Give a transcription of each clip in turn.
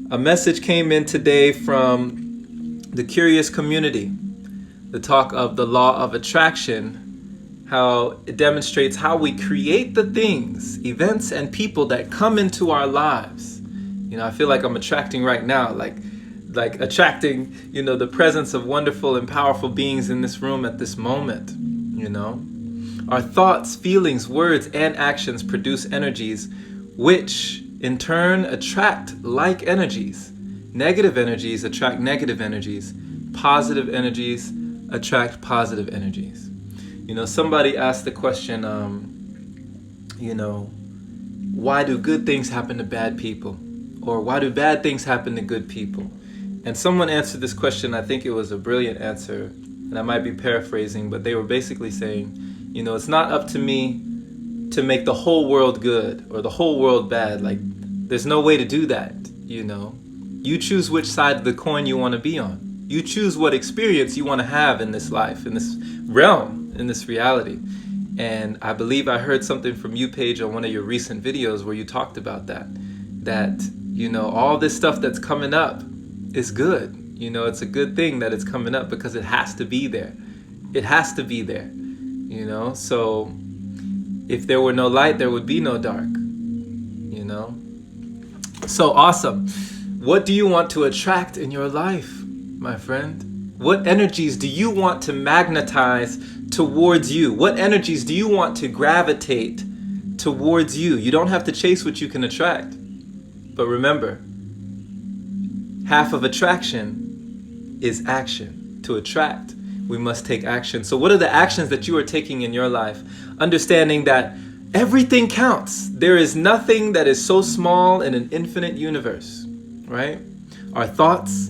A message came in today from the curious community. The talk of the law of attraction, how it demonstrates how we create the things, events, and people that come into our lives. I feel like I'm attracting right now, like attracting, the presence of wonderful and powerful beings in this room at this moment. Our thoughts, feelings, words, and actions produce energies, which in turn attract like energies. Negative energies attract negative energies. Positive energies attract positive energies. Somebody asked the question, why do good things happen to bad people? Or why do bad things happen to good people? And someone answered this question. I think it was a brilliant answer, and I might be paraphrasing, but they were basically saying, it's not up to me to make the whole world good or the whole world bad. Like, there's no way to do that. You choose which side of the coin you want to be on. You choose what experience you want to have in this life, in this realm, in this reality. And I believe I heard something from you, Paige, on one of your recent videos where you talked about that all this stuff that's coming up is good. It's a good thing that it's coming up because it has to be there. It has to be there. So if there were no light, there would be no dark. So awesome. What do you want to attract in your life, my friend? What energies do you want to magnetize towards you? What energies do you want to gravitate towards you? You don't have to chase what you can attract. But remember, half of attraction is action. To attract, we must take action. So what are the actions that you are taking in your life? Understanding that everything counts. There is nothing that is so small in an infinite universe, right? Our thoughts,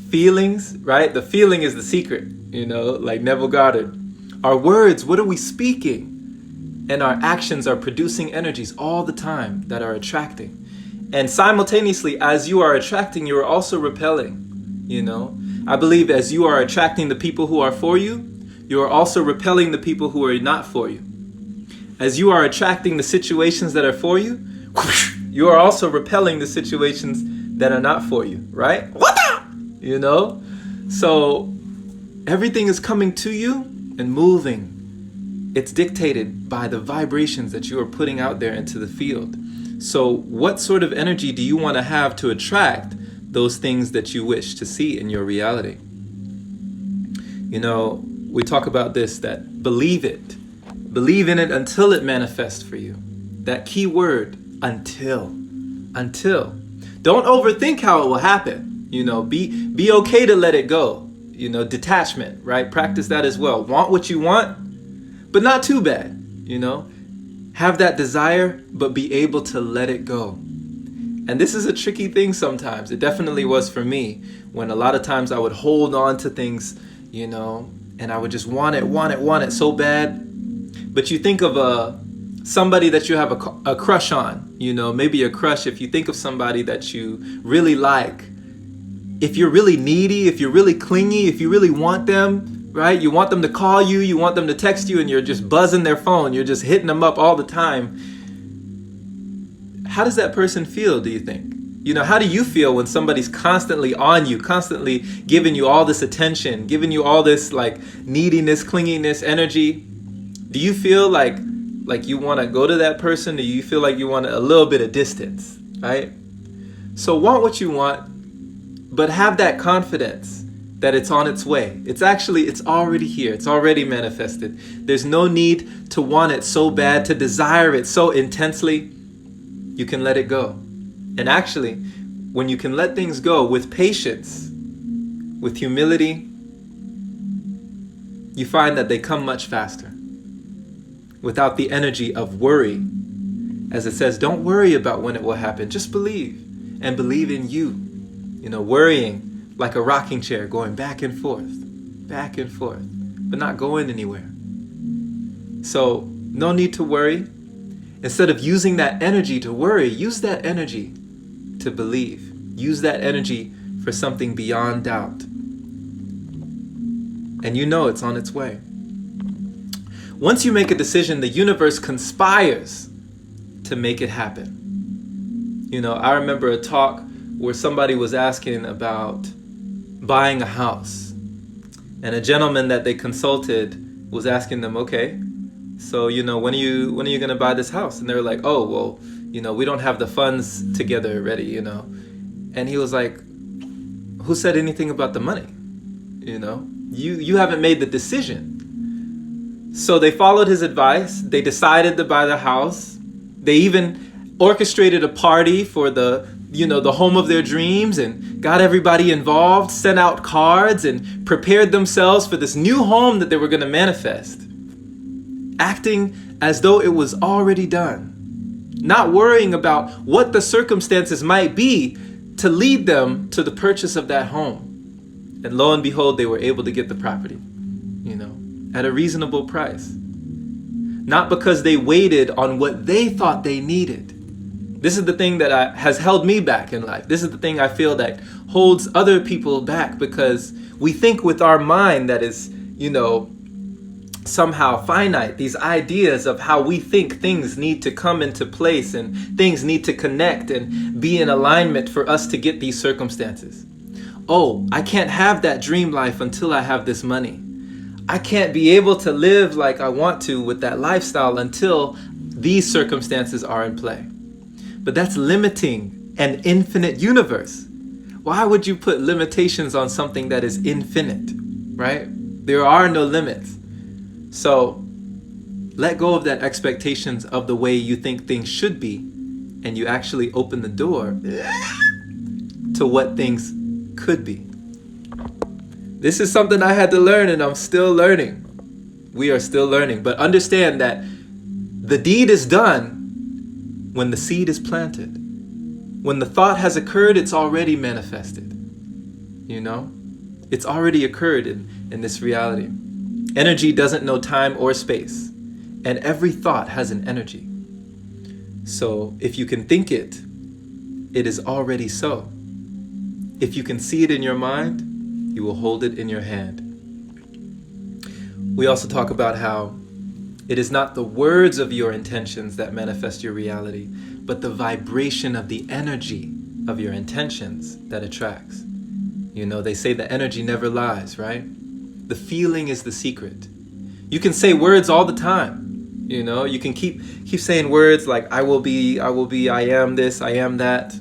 feelings, right? The feeling is the secret, like Neville Goddard. Our words, what are we speaking? And our actions are producing energies all the time that are attracting. And simultaneously, as you are attracting, you are also repelling. I believe as you are attracting the people who are for you, you are also repelling the people who are not for you. As you are attracting the situations that are for you, you are also repelling the situations that are not for you, right? So everything is coming to you and moving. It's dictated by the vibrations that you are putting out there into the field. So what sort of energy do you want to have to attract those things that you wish to see in your reality? We talk about this, that believe it. Believe in it until it manifests for you. That key word, until. Don't overthink how it will happen. Be okay to let it go. Detachment, right? Practice that as well. Want what you want, but not too bad. Have that desire, but be able to let it go. And this is a tricky thing sometimes. It definitely was for me, when a lot of times I would hold on to things, and I would just want it so bad. But you think of somebody that you have a crush on, maybe a crush. If you think of somebody that you really like, if you're really needy, if you're really clingy, if you really want them, right? You want them to call you, you want them to text you, and you're just buzzing their phone. You're just hitting them up all the time. How does that person feel, do you think? How do you feel when somebody's constantly on you, constantly giving you all this attention, giving you all this like neediness, clinginess, energy? Do you feel like you want to go to that person? Do you feel like you want a little bit of distance, right? So want what you want, but have that confidence that it's on its way. It's already here. It's already manifested. There's no need to want it so bad, to desire it so intensely. You can let it go. And actually, when you can let things go with patience, with humility, you find that they come much faster. Without the energy of worry. As it says, don't worry about when it will happen. Just believe. And believe in you. Worrying like a rocking chair, going back and forth, but not going anywhere. So no need to worry. Instead of using that energy to worry, use that energy to believe. Use that energy for something beyond doubt. And it's on its way. Once you make a decision, the universe conspires to make it happen. I remember a talk where somebody was asking about buying a house. And a gentleman that they consulted was asking them, okay, so, when are you going to buy this house? And they were like, oh, well, we don't have the funds together ready, And he was like, who said anything about the money? You haven't made the decision. So they followed his advice. They decided to buy the house. They even orchestrated a party for the home of their dreams and got everybody involved, sent out cards and prepared themselves for this new home that they were going to manifest, acting as though it was already done, not worrying about what the circumstances might be to lead them to the purchase of that home. And lo and behold, they were able to get the property, at a reasonable price. Not because they waited on what they thought they needed. This is the thing that has held me back in life. This is the thing I feel that holds other people back, because we think with our mind that is, somehow finite, these ideas of how we think things need to come into place and things need to connect and be in alignment for us to get these circumstances. Oh, I can't have that dream life until I have this money. I can't be able to live like I want to with that lifestyle until these circumstances are in play. But that's limiting an infinite universe. Why would you put limitations on something that is infinite, right? There are no limits. So let go of that expectations of the way you think things should be, and you actually open the door to what things could be. This is something I had to learn, and I'm still learning. We are still learning. But understand that the deed is done when the seed is planted. When the thought has occurred, it's already manifested. It's already occurred in this reality. Energy doesn't know time or space, and every thought has an energy. So if you can think it, it is already so. If you can see it in your mind, you will hold it in your hand. We also talk about how it is not the words of your intentions that manifest your reality, but the vibration of the energy of your intentions that attracts. They say the energy never lies, right? The feeling is the secret. You can say words all the time. You can keep saying words like I will be, I am this, I am that.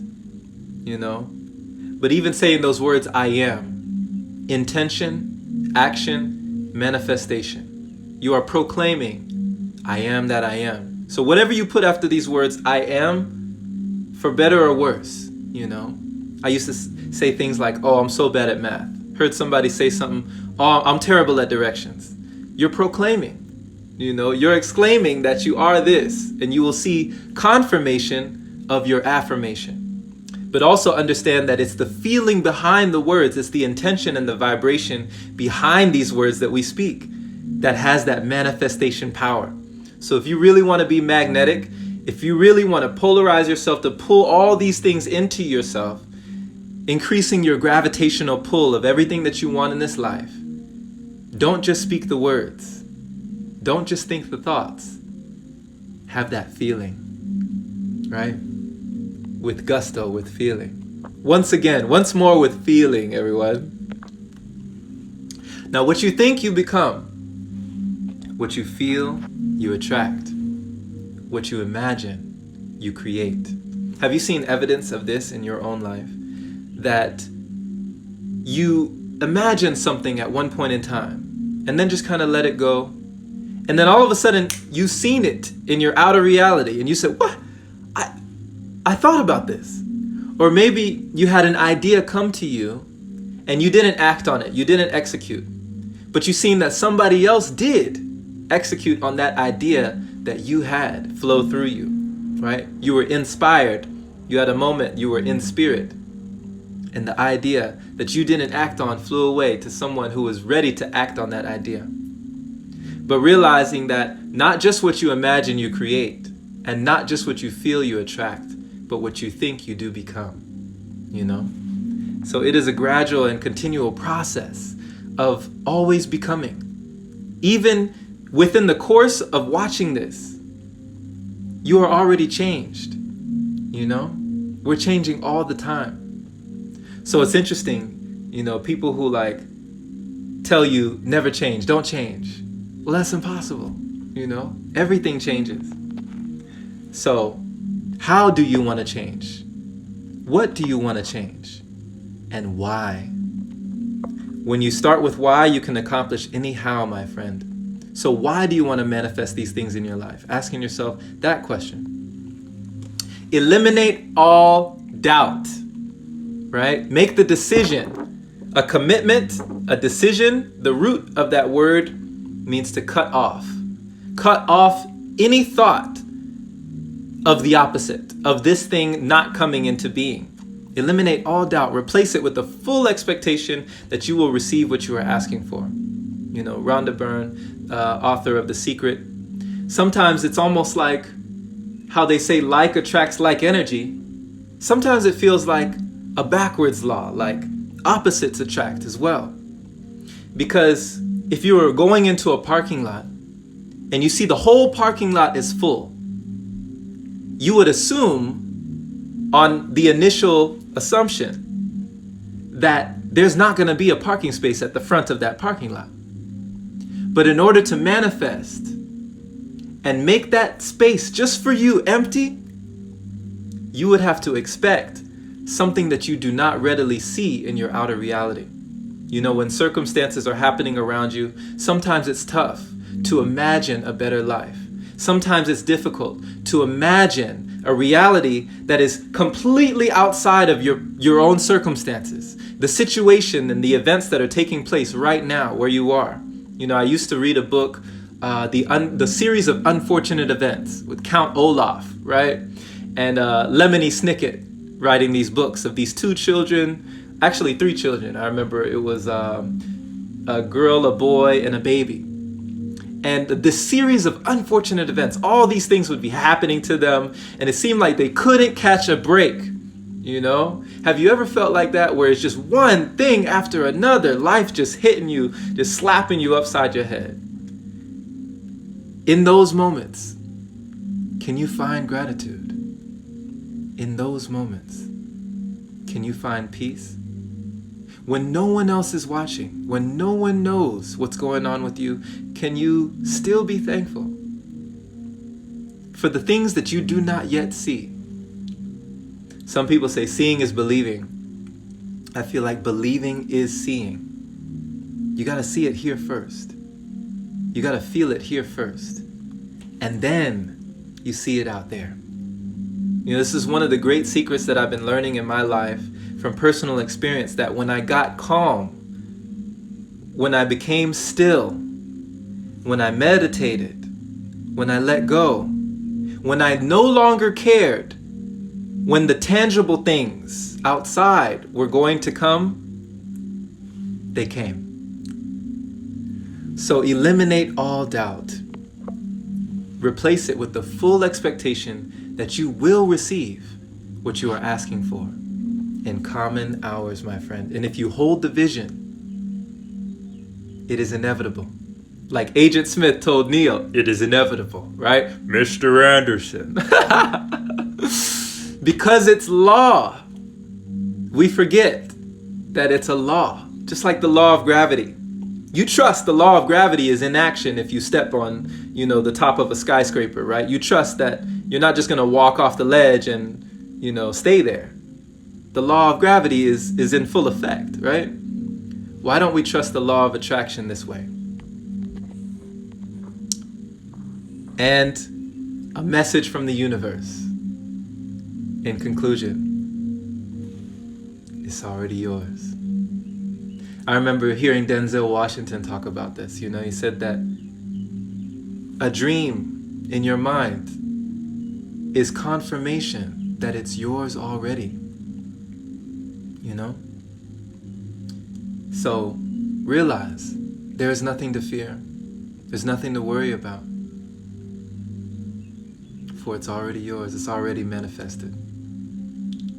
But even saying those words, I am, intention, action, manifestation. You are proclaiming, I am that I am. So whatever you put after these words, I am, for better or worse, I used to say things like, oh, I'm so bad at math. Heard somebody say something, oh, I'm terrible at directions. You're proclaiming, you're exclaiming that you are this, and you will see confirmation of your affirmation. But also understand that it's the feeling behind the words, it's the intention and the vibration behind these words that we speak that has that manifestation power. So if you really want to be magnetic, if you really want to polarize yourself to pull all these things into yourself, increasing your gravitational pull of everything that you want in this life, don't just speak the words. Don't just think the thoughts. Have that feeling, right? With gusto, with feeling. Once more with feeling, everyone. Now, what you think, you become. What you feel, you attract. What you imagine, you create. Have you seen evidence of this in your own life? That you imagine something at one point in time and then just kind of let it go. And then all of a sudden, you've seen it in your outer reality and you said, what? I thought about this. Or maybe you had an idea come to you and you didn't act on it. You didn't execute. But you seen that somebody else did execute on that idea that you had flow through you, right? You were inspired. You had a moment. You were in spirit. And the idea that you didn't act on flew away to someone who was ready to act on that idea. But realizing that not just what you imagine you create, and not just what you feel you attract, but what you think you do become, So it is a gradual and continual process of always becoming. Even within the course of watching this, you are already changed, We're changing all the time. So it's interesting, people who like tell you never change, don't change. Well, that's impossible. Everything changes. So how do you want to change? What do you want to change? And why? When you start with why, you can accomplish any how, my friend. So why do you want to manifest these things in your life? Asking yourself that question. Eliminate all doubt, right? Make the decision. A commitment, a decision, the root of that word means to cut off. Cut off any thought of the opposite, of this thing not coming into being. Eliminate all doubt. Replace it with the full expectation that you will receive what you are asking for. Rhonda Byrne, author of The Secret. Sometimes it's almost like how they say like attracts like energy. Sometimes it feels like a backwards law, like opposites attract as well. Because if you were going into a parking lot and you see the whole parking lot is full, you would assume on the initial assumption that there's not going to be a parking space at the front of that parking lot. But in order to manifest and make that space just for you empty, you would have to expect something that you do not readily see in your outer reality. When circumstances are happening around you, sometimes it's tough to imagine a better life. Sometimes it's difficult to imagine a reality that is completely outside of your own circumstances, the situation and the events that are taking place right now where you are. I used to read a book, the series of unfortunate events with Count Olaf, right? And Lemony Snicket writing these books of these two children, actually three children. I remember it was a girl, a boy, and a baby. And this series of unfortunate events, all these things would be happening to them, and it seemed like they couldn't catch a break. Have you ever felt like that, where it's just one thing after another, life just hitting you, just slapping you upside your head? In those moments, can you find gratitude? In those moments, can you find peace? When no one else is watching, when no one knows what's going on with you, can you still be thankful for the things that you do not yet see? Some people say seeing is believing. I feel like believing is seeing. You got to see it here first. You got to feel it here first. And then you see it out there. This is one of the great secrets that I've been learning in my life from personal experience, that when I got calm, when I became still, when I meditated, when I let go, when I no longer cared, when the tangible things outside were going to come, they came. So eliminate all doubt. Replace it with the full expectation that you will receive what you are asking for in common hours, my friend. And if you hold the vision, it is inevitable. Like Agent Smith told Neo, it is inevitable, right? Mr. Anderson. Because it's law, we forget that it's a law, just like the law of gravity. You trust the law of gravity is in action if you step on, the top of a skyscraper, right? You trust that you're not just going to walk off the ledge and, stay there. The law of gravity is in full effect, right? Why don't we trust the law of attraction this way? And a message from the universe. In conclusion, it's already yours. I remember hearing Denzel Washington talk about this. He said that a dream in your mind is confirmation that it's yours already. So realize there is nothing to fear. There's nothing to worry about. For it's already yours. It's already manifested.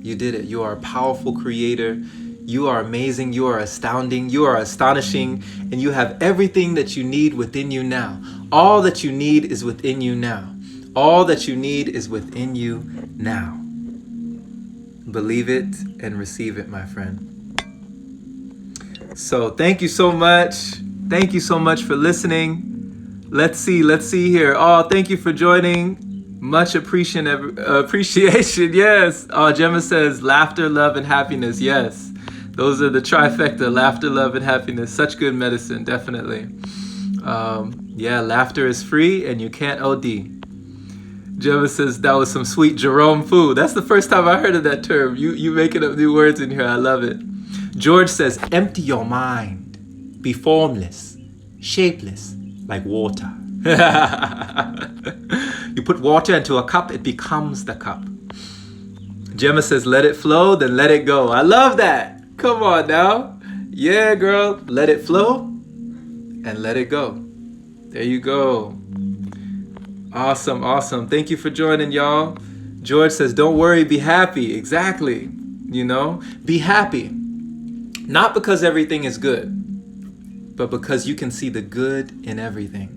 You did it. You are a powerful creator. You are amazing. You are astounding. You are astonishing. And you have everything that you need within you now. All that you need is within you now. All that you need is within you now. Believe it and receive it, my friend. So thank you so much. Thank you so much for listening. Let's see here. Oh, thank you for joining. Much appreciation. Yes. Oh, Gemma says laughter, love, and happiness. Yes. Those are the trifecta: laughter, love, and happiness. Such good medicine, definitely. Yeah, laughter is free and you can't OD. Gemma says that was some sweet Jerome food. That's the first time I heard of that term. You making up new words in here. I love it. George says, empty your mind. Be formless, shapeless, like water. You put water into a cup, it becomes the cup. Gemma says, let it flow, then let it go. I love that. Come on now. Yeah, girl. Let it flow and let it go. There you go. Awesome, awesome. Thank you for joining, y'all. George says, don't worry, be happy. Exactly. Be happy. Not because everything is good, but because you can see the good in everything.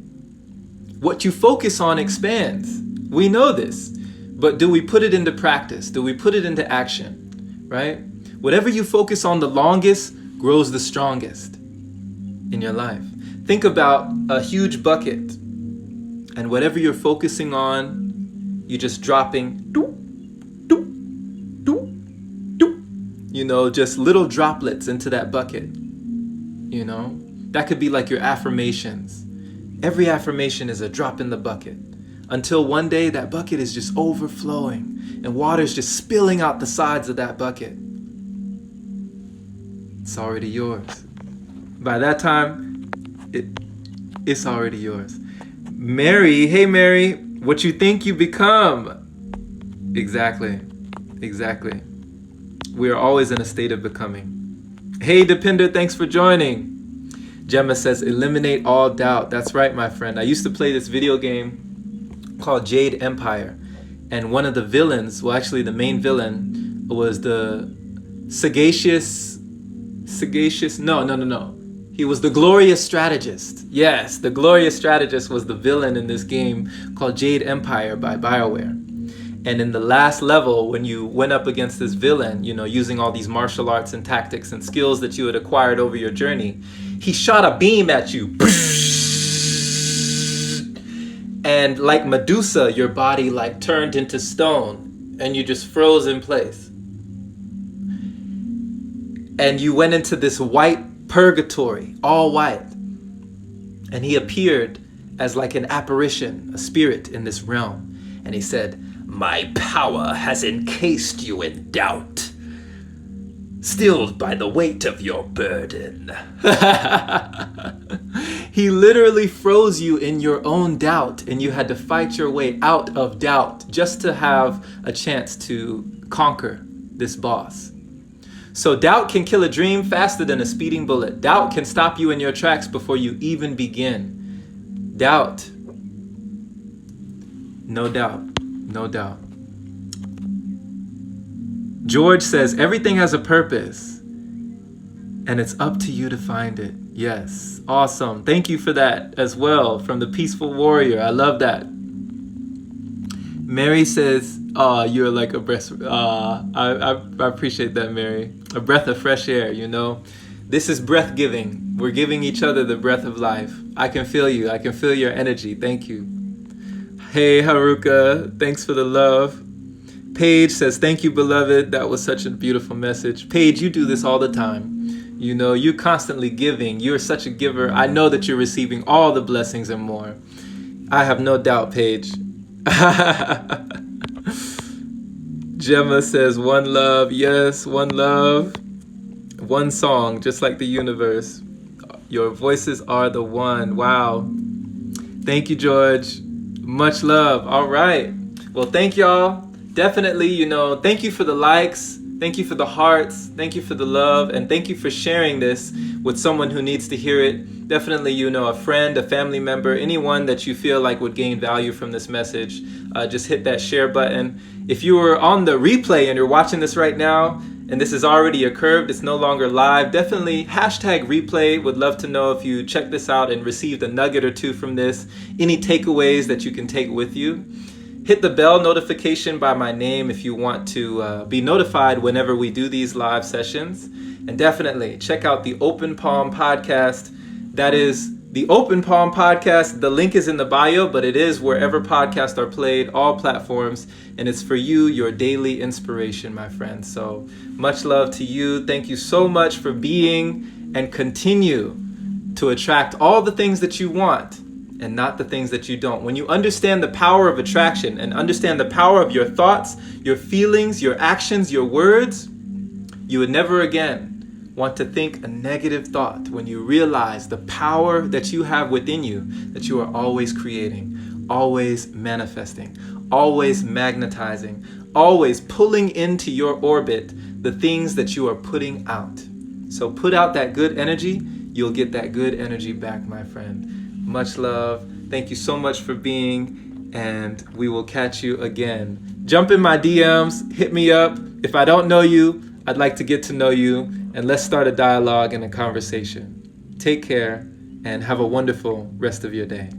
What you focus on expands. We know this. But do we put it into practice? Do we put it into action? Right? Whatever you focus on the longest grows the strongest in your life. Think about a huge bucket. And whatever you're focusing on, you're just dropping, just little droplets into that bucket. That could be like your affirmations. Every affirmation is a drop in the bucket. Until one day that bucket is just overflowing and water's just spilling out the sides of that bucket. It's already yours. By that time, it's already yours. Mary, hey Mary, what you think you become. Exactly. We are always in a state of becoming. Hey Depinder, thanks for joining. Gemma says, eliminate all doubt. That's right, my friend. I used to play this video game called Jade Empire. And one of the villains, well actually the main villain, was the no. He was the glorious strategist. Yes, the glorious strategist was the villain in this game called Jade Empire by BioWare. And in the last level, when you went up against this villain, using all these martial arts and tactics and skills that you had acquired over your journey, he shot a beam at you. And like Medusa, your body turned into stone and you just froze in place. And you went into this white purgatory, all white. And he appeared as like an apparition, a spirit in this realm. And he said, my power has encased you in doubt, stilled by the weight of your burden. He literally froze you in your own doubt, and you had to fight your way out of doubt just to have a chance to conquer this boss. So doubt can kill a dream faster than a speeding bullet. Doubt can stop you in your tracks before you even begin. Doubt. No doubt. George says, everything has a purpose, and it's up to you to find it. Yes, awesome. Thank you for that as well, from the Peaceful Warrior. I love that. Mary says, oh, you're like a breath. I appreciate that, Mary. A breath of fresh air, This is breath giving. We're giving each other the breath of life. I can feel you. I can feel your energy. Thank you. Hey, Haruka. Thanks for the love. Paige says, thank you, beloved. That was such a beautiful message. Paige, you do this all the time. You're constantly giving. You're such a giver. I know that you're receiving all the blessings and more. I have no doubt, Paige. Gemma says, one love. Yes, one love. One song, just like the universe. Your voices are the one. Wow. Thank you, George. Much love. All right. Well, thank y'all. Definitely, thank you for the likes. Thank you for the hearts. Thank you for the love. And thank you for sharing this with someone who needs to hear it. Definitely, a friend, a family member, anyone that you feel like would gain value from this message. Just hit that share button. If you were on the replay and you're watching this right now, and this has already occurred, it's no longer live, definitely #replay. Would love to know if you checked this out and received a nugget or two from this. Any takeaways that you can take with you. Hit the bell notification by my name if you want to be notified whenever we do these live sessions. And definitely check out the Open Palm podcast. That is the Open Palm podcast. The link is in the bio, but it is wherever podcasts are played, all platforms. And it's for you, your daily inspiration, my friend. So much love to you. Thank you so much for being, and continue to attract all the things that you want and not the things that you don't. When you understand the power of attraction and understand the power of your thoughts, your feelings, your actions, your words, you would never again want to think a negative thought when you realize the power that you have within you, that you are always creating, always manifesting, always magnetizing, always pulling into your orbit the things that you are putting out. So put out that good energy, you'll get that good energy back, my friend. Much love. Thank you so much for being, and we will catch you again. Jump in my DMs, hit me up. If I don't know you, I'd like to get to know you, and let's start a dialogue and a conversation. Take care and have a wonderful rest of your day.